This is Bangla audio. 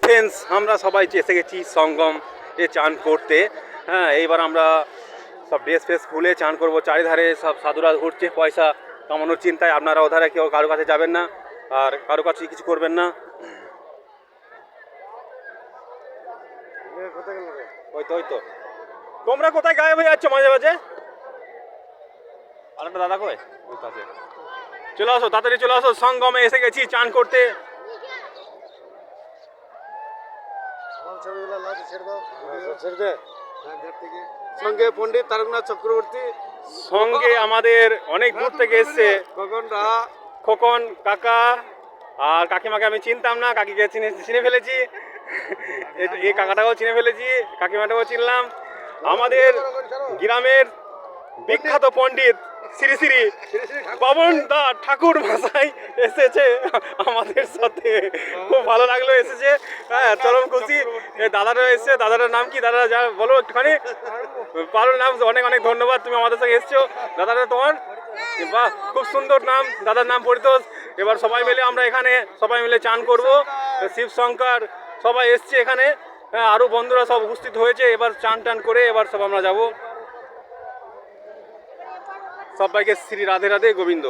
ফ্রেন্ডস, আমরা সবাই এসে গেছি সঙ্গম এ চান করতে। হ্যাঁ, এইবার আমরা সব ড্রেস ফ্রেস খুলে চান করবো। চারিধারে সব সাধুরা ঘুরছে পয়সা কামানোর চিন্তায়। আপনারা ওধারে কেউ কারো কাছে যাবেন না আর কারো কাছে কিছু করবেন না। ওই তো তোমরা কোথায় গায়েব হয়ে যাচ্ছ মাঝে মাঝে? আরেকটা দাদা কই? ওই পাশে। চলে আসো, তাড়াতাড়ি চলে আসো, সঙ্গমে এসে গেছি চান করতে। সঙ্গে পণ্ডিত তারকনাথ চক্রবর্তী, সঙ্গে আমাদের অনেক দূর থেকে এসছে খোকন রাহা, খোকন কাকা আর কাকিমাকে আমি চিনতাম না, কাকিকে চিনে ফেলেছি। এই কাকাটাকেও চিনে ফেলেছি, কাকিমাটাকেও চিনলাম। আমাদের গ্রামের বিখ্যাত পণ্ডিত শ্রী শ্রী পবন দা ঠাকুর মশাই এসেছে আমাদের সাথে, খুব ভালো লাগলো এসেছে। হ্যাঁ, চরম খুশি। দাদারা এসছে, দাদাটার নাম কি? দাদা যা বলো একটুখানি। পারুল নাম, অনেক অনেক ধন্যবাদ, তুমি আমাদের সঙ্গে এসছো। দাদাটা তোমার? বাহ, খুব সুন্দর নাম, দাদার নাম পরিতোষ। এবার সবাই মিলে আমরা এখানে সবাই মিলে চান করব। শিব শঙ্কর সবাই এসছে এখানে। হ্যাঁ, আরও বন্ধুরা সব উপস্থিত হয়েছে। এবার চান টান করে এবার সব আমরা যাব। সবাইকে শ্রী রাধে রাধে গোবিন্দ।